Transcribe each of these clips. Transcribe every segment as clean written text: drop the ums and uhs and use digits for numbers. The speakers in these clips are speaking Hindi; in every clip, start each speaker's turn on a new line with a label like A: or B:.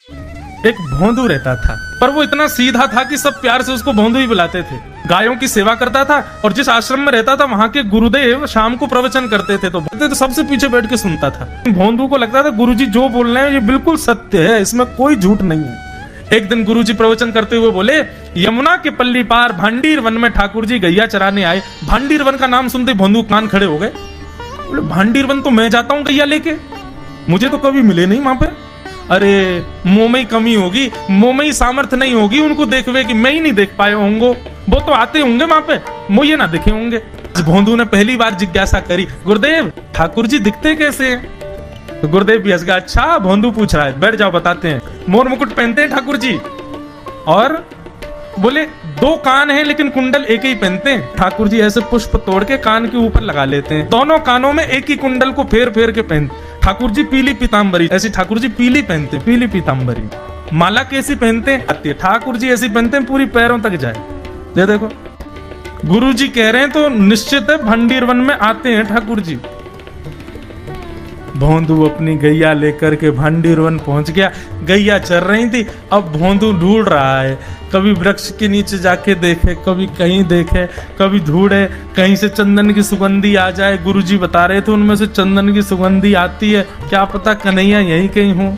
A: एक भोंदू रहता था, पर वो इतना सीधा था कि सब प्यार से उसको भोंदू ही बुलाते थे। गायों की सेवा करता था और जिस आश्रम में रहता था वहां के गुरुदेव शाम को प्रवचन करते थे तो सबसे पीछे बैठ के सुनता था। भोंदू को लगता था गुरुजी जो बोल रहे हैं ये बिल्कुल सत्य है, इसमें कोई झूठ नहीं है। एक दिन गुरुजी प्रवचन करते हुए बोले, यमुना के पल्ली पार भांडीर वन में ठाकुर जी गैया चराने आए। भांडीर वन का नाम सुनते भोंदू कान खड़े हो गए। बोले भांडीर वन तो मैं जाता हूँ गैया लेके, मुझे तो कभी मिले नहीं वहां पे। अरे मुंह में ही कमी होगी, मुंह में ही सामर्थ्य नहीं होगी उनको देखवे कि मैं ही नहीं देख पाए होंगे, वो तो आते होंगे वहां पे, मुझे ना देखे होंगे। भोंदू ने पहली बार जिज्ञासा करी, गुरुदेव ठाकुर जी दिखते कैसे हैं? तो गुरुदेव भी हंस गया, अच्छा भोंदू पूछ रहा है, बैठ जाओ बताते हैं। मोर मुकुट पहनते हैं ठाकुर जी, और बोले 2 कान हैं लेकिन कुंडल एक ही पहनते हैं। ठाकुर जी ऐसे पुष्प तोड़ के कान के ऊपर लगा लेते हैं, दोनों कानों में एक ही कुंडल को फेर फेर के पहनते। ठाकुर जी पीली पीताम्बरी, ऐसी ठाकुर जी पीली पहनते, पीली पीताम्बरी। माला कैसी पहनते हैं? ठाकुर जी ऐसी पहनते हैं पूरी पैरों तक जाए। ये देखो गुरु जी कह रहे हैं तो निश्चित है भंडीर वन में आते हैं ठाकुर जी। भोंदू अपनी गैया लेकर के भांडीर वन पहुंच गया। गैया चर रही थी, अब भोंदू ढूंढ रहा है, कभी वृक्ष के नीचे जाके देखे, कभी कहीं देखे, कभी ढूंढे कहीं से चंदन की सुगंधी आ जाए। गुरुजी बता रहे थे उनमें से चंदन की सुगंधी आती है, क्या पता कन्हैया यहीं कहीं हो।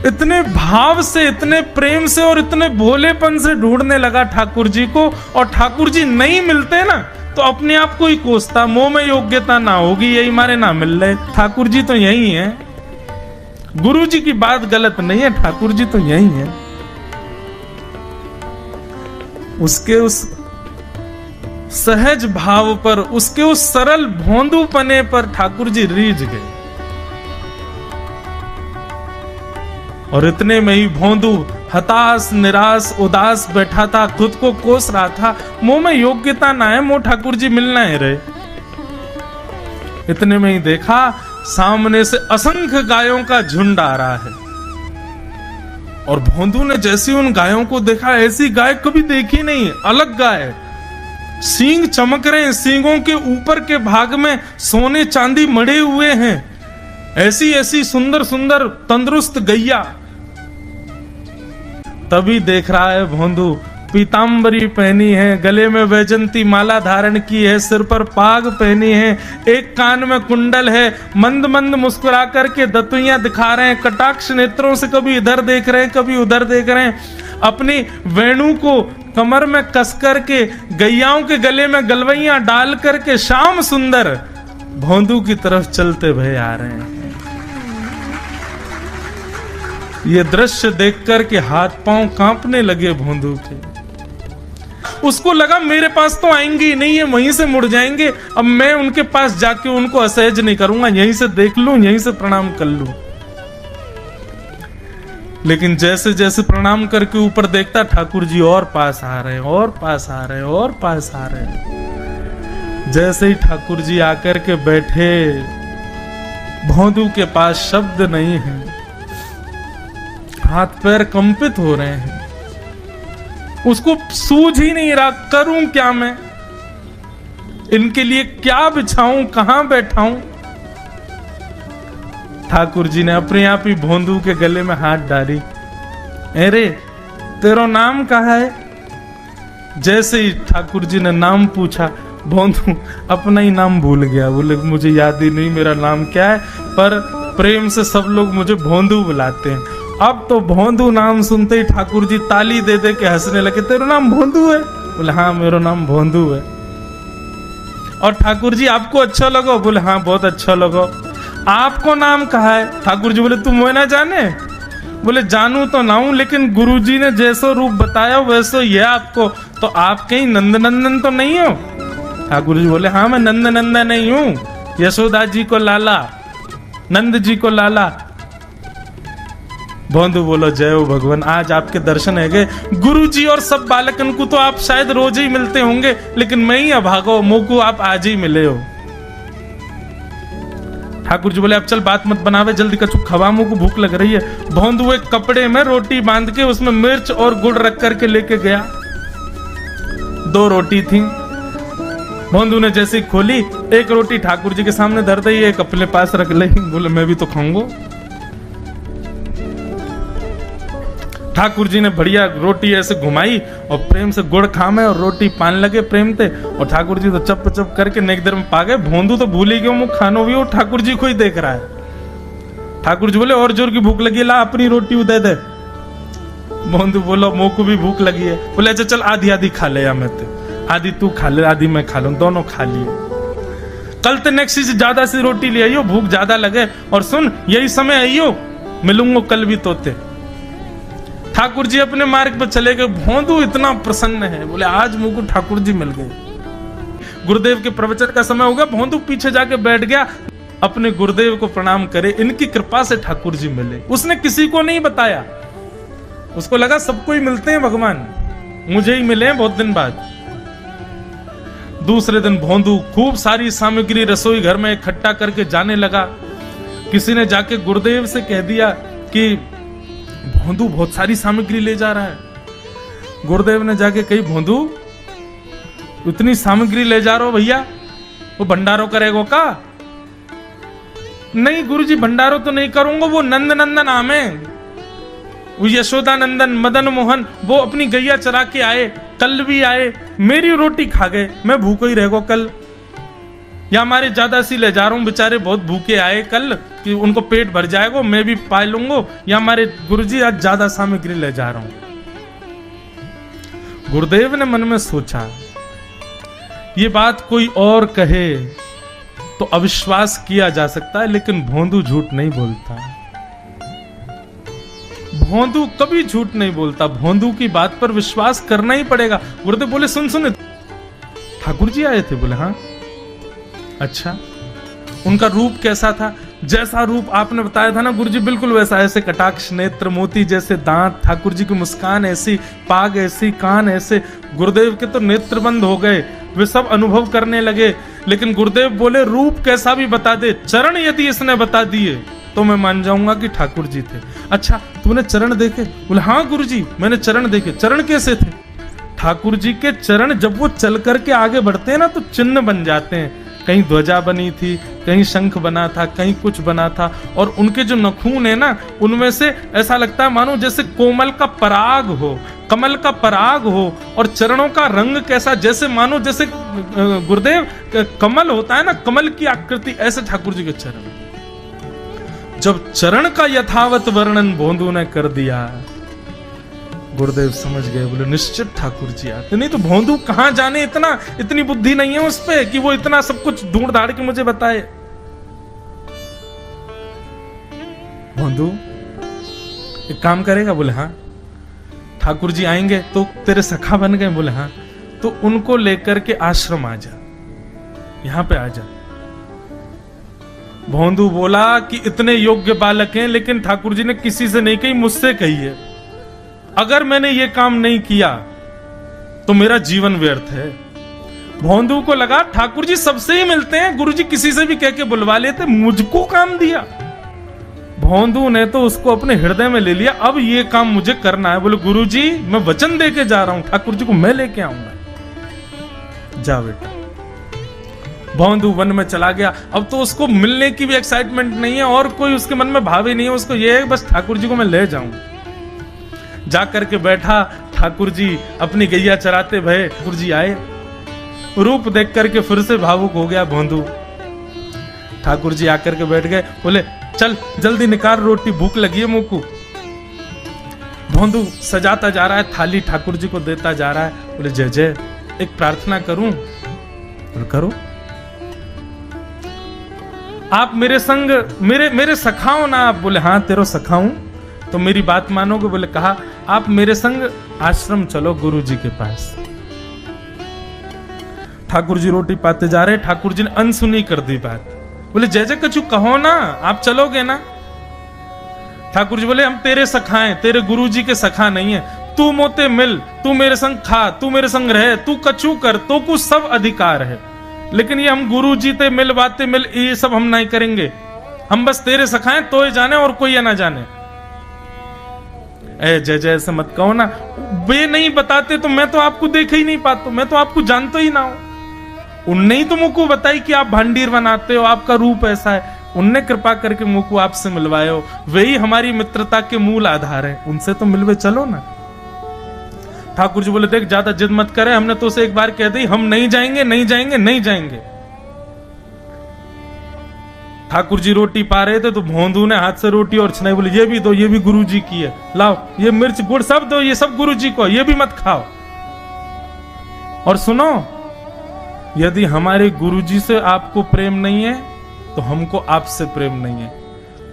A: इतने भाव से, इतने प्रेम से और इतने भोलेपन से ढूंढने लगा ठाकुर जी को, और ठाकुर जी नहीं मिलते ना तो अपने आप को ही कोसता, मुंह में योग्यता ना होगी यही मारे ना मिल रहे, ठाकुर जी तो यही है। गुरु जी की बात गलत नहीं है, ठाकुर जी तो यही है। उसके उस सहज भाव पर, उसके उस सरल भोंदूपने पर ठाकुर जी रीझ गए। और इतने में ही भोंदू हताश, निराश, उदास बैठा था, खुद को कोस रहा था, मुंह में योग्यता ना है, मुंह ठाकुर जी मिलना है रहे। इतने में ही देखा सामने से असंख्य गायों का झुंड आ रहा है, और भोंदू ने जैसे उन गायों को देखा, ऐसी गाय कभी देखी नहीं, अलग गाय, सींग चमक रहे हैं, सींगों के ऊपर के भाग में सोने चांदी मढ़े हुए हैं, ऐसी ऐसी सुंदर सुंदर तंदुरुस्त गैया। तभी देख रहा है भोंदू, पीताम्बरी पहनी है, गले में वैजंती माला धारण की है, सिर पर पाग पहनी है, एक कान में कुंडल है, मंद मंद मुस्कुरा करके दतुइयां दिखा रहे हैं, कटाक्ष नेत्रों से कभी इधर देख रहे हैं कभी उधर देख रहे हैं, अपनी वेणु को कमर में कस करके गैयाओं के गले में गलवैयां डाल करके श्याम सुंदर भोंदू की तरफ चलते भय आ रहे हैं। ये दृश्य देख करके हाथ पांव कांपने लगे भोंदू के। उसको लगा मेरे पास तो आएंगे ही नहीं, है वहीं से मुड़ जाएंगे, अब मैं उनके पास जाके उनको असहज नहीं करूंगा, यहीं से देख लूं, यहीं से प्रणाम कर लूं। लेकिन जैसे जैसे प्रणाम करके ऊपर देखता, ठाकुर जी और पास आ रहे हैं, और पास आ रहे हैं, और पास आ रहे हैं। जैसे ही ठाकुर जी आकर के बैठे, भोंदू के पास शब्द नहीं है, हाथ पैर कंपित हो रहे हैं, उसको सूझ ही नहीं रहा करूं क्या मैं, इनके लिए क्या बिछाऊं, कहां बैठाऊं। ठाकुर जी ने अपने आप ही भोंदू के गले में हाथ डाली, अरे तेरा नाम कहा है? जैसे ही ठाकुर जी ने नाम पूछा, भोंदू अपना ही नाम भूल गया, बोले मुझे याद ही नहीं मेरा नाम क्या है, पर प्रेम से सब लोग मुझे भोंदू बुलाते हैं। अब तो भोंदू नाम सुनते ही ठाकुर जी ताली दे दे के हंसने लगे, तेरा नाम भोंदू है? बोले हाँ मेरा नाम भोंदू है। और ठाकुर जी आपको अच्छा लगा? बोले हाँ बहुत अच्छा लगा। आपको नाम कहा है? ठाकुर जी बोले तुम वो ना जाने? बोले जानू तो ना हूं, लेकिन गुरु जी ने जैसा रूप बताया वैसे ये आपको, तो आप कहीं नंद नंदन तो नहीं हो? ठाकुर जी बोले हाँ मैं नंद नंदन नहीं हूं, यशोदा जी को लाला, नंद जी को लाला। भोंदू बोलो जय हो भगवान, आज आपके दर्शन है गए। गुरु जी और सब बालकन को तो आप शायद रोज ही मिलते होंगे, लेकिन मैं ही अभागो, मुंह को आप आज ही मिले हो। ठाकुर जी बोले अब चल बात मत बनावे, जल्दी कछु खवा, मुंह को भूख लग रही है। भोंदू एक कपड़े में रोटी बांध के उसमें मिर्च और गुड़ रख करके लेके गया। 2 रोटी थी। भोंदू ने जैसे खोली, एक रोटी ठाकुर जी के सामने धर दी, एक अपने पास रख ली। बोले मैं भी तो खाऊंगा। ठाकुर जी ने बढ़िया रोटी ऐसे घुमाई और प्रेम से गुड़ खामे और रोटी पान लगे प्रेम थे, और ठाकुर जी तो चप चप करके नेक देर में पा गए। भोंदू तो भूल ही गयो, मुँह खानो भी, वो ठाकुर जी को ही देख रहा है। ठाकुर जी बोले और जोर की भूख लगी, ला अपनी रोटी दे दे। भोंदू बोलो मुँह को भी भूख लगी है। बोले अच्छा चल आधी आधी खा ले, या मैं आधी तू खा ले आधी मैं खा लूं, दोनों खा लिए। कल तो नेक्स्ट से ज्यादा सी रोटी ले आइयो, भूख ज्यादा लगे, और सुन यही समय आइयो, मिलूंगा कल भी तोते। ठाकुर जी अपने मार्ग पर चले गए। भोंदू इतना प्रसन्न है, बोले आज मुझको ठाकुर जी मिल गए। गुरुदेव के प्रवचन का समय हो गया, भोंदू पीछे जाके बैठ गया, अपने गुरुदेव को प्रणाम करे, इनकी कृपा से ठाकुर जी मिले। उसने किसी को नहीं बताया, उसको लगा सबको ही मिलते हैं भगवान, मुझे ही मिले हैं बहुत दिन बाद। दूसरे दिन भोंदू खूब सारी सामग्री रसोई घर में इकट्ठा करके जाने लगा। किसी ने जाके गुरुदेव से कह दिया कि भोंदू बहुत सारी सामग्री ले जा रहा है। गुरुदेव ने जाके कही, भोंदू इतनी सामग्री ले जा रहा हो भैया, वो भंडारो करेगो का? नहीं गुरुजी भंडारो तो नहीं करूंगा, वो नंद नंदन नाम है, वो यशोदा नंदन मदन मोहन, वो अपनी गैया चरा के आए, कल भी आए, मेरी रोटी खा गए, मैं भूखो ही रहेगा कल। या हमारे ज्यादा सी ले जा रहा हूं, बेचारे बहुत भूखे आए कल, कि उनको पेट भर जाएगा, मैं भी पा लूंगा, या हमारे गुरुजी आज ज्यादा सामग्री ले जा रहा हूं। गुरुदेव ने मन में सोचा, ये बात कोई और कहे तो अविश्वास किया जा सकता है, लेकिन भोंदू झूठ नहीं बोलता। भोंदू कभी झूठ नहीं बोलता, भोंदू की बात पर विश्वास करना ही पड़ेगा। गुरुदेव बोले सुन सुन, ठाकुर जी आए थे? बोले हाँ। अच्छा, उनका रूप कैसा था? जैसा रूप आपने बताया था ना गुरुजी, बिल्कुल वैसा, ऐसे कटाक्ष नेत्र, मोती जैसे दांत, ठाकुर जी की मुस्कान ऐसी, पाग ऐसी, कान ऐसे। गुरुदेव के तो नेत्र बंद हो गए, वे सब अनुभव करने लगे। लेकिन गुरुदेव बोले रूप कैसा भी बता दे, चरण यदि इसने बता दिए तो मैं मान जाऊंगा कि ठाकुर जी थे। अच्छा तूने चरण देखे? बोले हाँ गुरुजी मैंने चरण देखे। चरण कैसे थे? ठाकुर जी के चरण जब वो चल करके आगे बढ़ते हैं ना तो चिन्ह बन जाते हैं। कहीं ध्वजा बनी थी, कहीं शंख बना था, कहीं कुछ बना था, और उनके जो नखून है ना उनमें से ऐसा लगता है मानो जैसे कोमल का पराग हो, कमल का पराग हो। और चरणों का रंग कैसा, जैसे मानो जैसे गुरुदेव कमल होता है ना, कमल की आकृति, ऐसे ठाकुर जी के चरण। जब चरण का यथावत वर्णन भोंदू ने कर दिया, गुरुदेव समझ गए, बोले निश्चित ठाकुर जी आते। नहीं तो भोंदू कहां जाने, इतनी बुद्धि नहीं है उस पे कि वो इतना सब कुछ ढूंढ धाड़ के मुझे बताए। भोंदू एक काम करेगा? बोले हाँ। ठाकुर जी आएंगे तो तेरे सखा बन गए? बोले हाँ। तो उनको लेकर के आश्रम आ जा, यहां पे आ जा। भोंदू बोला कि इतने योग्य बालक हैं, लेकिन ठाकुर जी ने किसी से नहीं कही, मुझसे कही है। अगर मैंने ये काम नहीं किया तो मेरा जीवन व्यर्थ है। भोंदू को लगा ठाकुर जी सबसे ही मिलते हैं, गुरुजी किसी से भी कह के बुलवा लेते, मुझको काम दिया। भोंदू ने तो उसको अपने हृदय में ले लिया, अब ये काम मुझे करना है। बोले गुरुजी मैं वचन दे के जा रहा हूं, ठाकुर जी को मैं लेके आऊंगा। जा बेटा। भोंदू वन में चला गया। अब तो उसको मिलने की भी एक्साइटमेंट नहीं है और कोई उसके मन में भाव ही नहीं है, उसको ये है बस ठाकुर जी को मैं ले जाऊं। जा करके बैठा, ठाकुर जी अपनी गैया चराते भये, ठाकुर जी आए, रूप देख करके फिर से भावुक हो गया भोंदू। ठाकुर जी आकर के बैठ गए, बोले चल जल्दी निकाल रोटी, भूख लगी है मुंह को। भोंदू सजाता जा रहा है थाली, ठाकुर जी को देता जा रहा है। बोले जय जय, एक प्रार्थना करूं? बोले करो। आप मेरे संग मेरे सखाओ ना आप? बोले हाँ तेरो सखाऊं तो मेरी बात मानोगे? बोले कहा आप मेरे संग आश्रम चलो गुरु जी के पास। ठाकुर जी रोटी पाते जा रहे, ठाकुर जी ने अनसुनी कर दी बात। बोले जय जय कछु कहो ना, आप चलोगे ना? ठाकुर जी बोले हम तेरे सखा हैं, तेरे गुरु जी के सखा नहीं है। तू मोते मिल, तू मेरे संग खा, तू मेरे संग रहे, तू कछु कर, तो कुछ सब अधिकार है, लेकिन ये हम गुरु जी ते मिल बातें मिल ये सब हम नहीं करेंगे। हम बस तेरे सखाएं तो ही जाने और कोई ना जाने। ए जय जय ऐसे मत कहो ना, वे नहीं बताते तो मैं तो आपको देख ही नहीं पाता, मैं तो आपको जानता ही ना हूं। उनने ही तो मुझको बताई कि आप भांडीर बनाते हो, आपका रूप ऐसा है। उनने कृपा करके मुंह को आपसे मिलवाए हो, वही हमारी मित्रता के मूल आधार है, उनसे तो मिलवे चलो ना। ठाकुर जी बोले देख ज्यादा जिद मत करे, हमने तो उसे एक बार कह दी हम नहीं जाएंगे नहीं जाएंगे नहीं जाएंगे। ठाकुर जी रोटी पा रहे थे तो भोंदू ने हाथ से रोटी और छनाई बोली ये भी दो, ये भी गुरु जी की है, लाओ ये मिर्च गुड़ सब दो, ये सब गुरु जी को, ये भी मत खाओ। और सुनो, यदि हमारे गुरु जी से आपको प्रेम नहीं है तो हमको आपसे प्रेम नहीं है।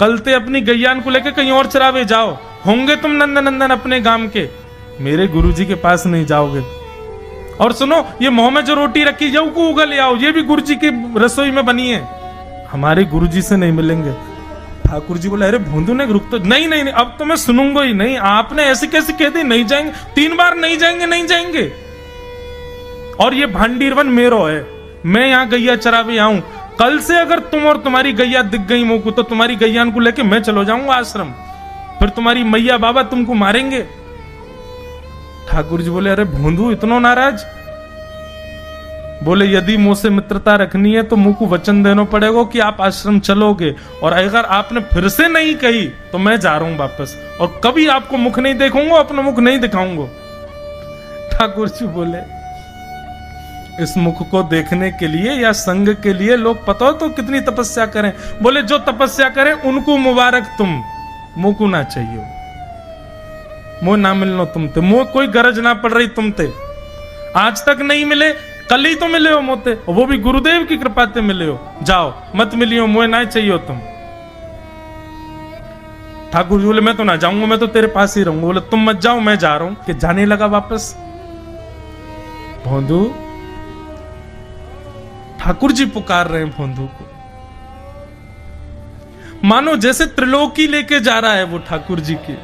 A: कल ते अपनी गैयान को लेकर कहीं और चरावे जाओ, होंगे तुम नंदन अपने गांव के, मेरे गुरुजी के पास नहीं जाओगे। और सुनो, ये मुंह में जो रोटी रखी जाओ को उगल आओ, ये भी गुरुजी की रसोई में बनी है, हमारे गुरुजी से नहीं मिलेंगे। ठाकुर जी बोले अरे भोंदू ने रुक तो, नहीं नहीं नहीं अब तो मैं सुनूंगा ही नहीं, आपने ऐसे कैसे कह दी नहीं जाएंगे, 3 बार नहीं जाएंगे नहीं जाएंगे। और ये भांडीरवन मेरो है, मैं यहाँ गैया चरावे आऊं, कल से अगर तुम और तुम्हारी गैया दिख गई मुंह को तो तुम्हारी गैयान को लेके मैं चलो जाऊंगा आश्रम, फिर तुम्हारी मैया बाबा तुमको मारेंगे। ठाकुर जी बोले अरे भोंदू इतना नाराज? बोले यदि मुंह से मित्रता रखनी है तो मुंह को वचन देना पड़ेगा कि आप आश्रम चलोगे, और अगर आपने फिर से नहीं कही तो मैं जा रहा हूं वापस, और कभी आपको मुख नहीं देखूंगा, अपना मुख नहीं दिखाऊंगा। ठाकुर जी बोले इस मुख को देखने के लिए या संग के लिए लोग पता हो तो कितनी तपस्या करें। बोले जो तपस्या करें उनको मुबारक, तुम मुंह को ना चाहिए, मुंह ना मिलनो तुमते, मुंह कोई गरज ना पड़ रही तुमते, आज तक नहीं मिले कल ही तो मिले हो मोते, वो भी गुरुदेव की कृपा से मिले हो, जाओ मत मिलियो, मुंह ना चाहिए तुम। ठाकुर जी बोले मैं तो ना जाऊंगा, मैं तो तेरे पास ही रहूंगा। बोले तुम मत जाओ मैं जा रहा हूं। कि जाने लगा वापस। भोंदू, ठाकुर जी पुकार रहे हैं भोंदू को, मानो जैसे त्रिलोकी लेके जा रहा है वो ठाकुर जी की,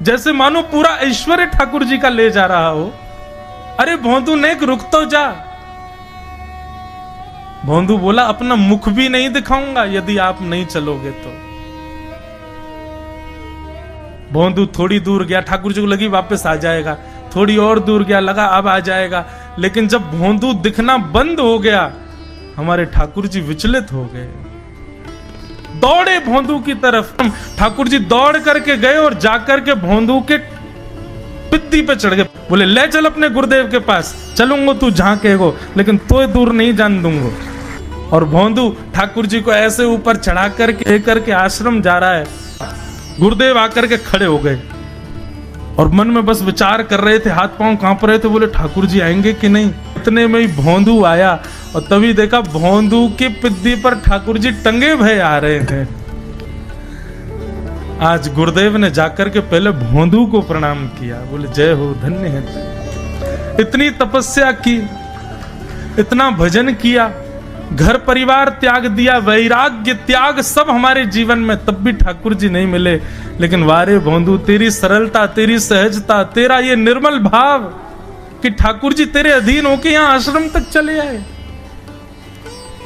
A: जैसे मानो पूरा ऐश्वर्य ठाकुर जी का ले जा रहा हो। अरे भोंदू ने रुक तो जा। भोंदू बोला अपना मुख भी नहीं दिखाऊंगा यदि आप नहीं चलोगे तो। भोंदू थोड़ी दूर गया, ठाकुर जी को लगी वापस आ जाएगा, थोड़ी और दूर गया, लगा अब आ जाएगा, लेकिन जब भोंदू दिखना बंद हो गया हमारे ठाकुर जी विचलित हो गए, दौड़े भोंदू की तरफ। ठाकुर जी दौड़ करके गए और जाकर के भोंदू के पित्ती पे चढ़ गए। बोले ले चल अपने गुरुदेव के पास, चलूंगा तू जहां कहेगो, लेकिन तो दूर नहीं जान दूंगा। और भोंदू ठाकुर जी को ऐसे ऊपर चढ़ा करके लेकर के आश्रम जा रहा है। गुरुदेव आकर के खड़े हो गए और मन में बस विचार कर रहे थे, हाथ पांव कांप रहे थे, बोले ठाकुर जी आएंगे कि नहीं। इतने में ही भोंदू आया और तभी देखा भोंदू की पिद्दी पर ठाकुर जी टंगे भय आ रहे हैं। आज गुरुदेव ने जाकर के पहले भोंदू को प्रणाम किया, बोले जय हो, धन्य है। इतनी तपस्या की, इतना भजन किया, घर परिवार त्याग दिया, वैराग्य त्याग सब हमारे जीवन में, तब भी ठाकुर जी नहीं मिले। लेकिन वारे भोंदू, तेरी सरलता, तेरी सहजता, तेरा ये निर्मल भाव कि ठाकुर जी तेरे अधीन होके यहाँ आश्रम तक चले आए।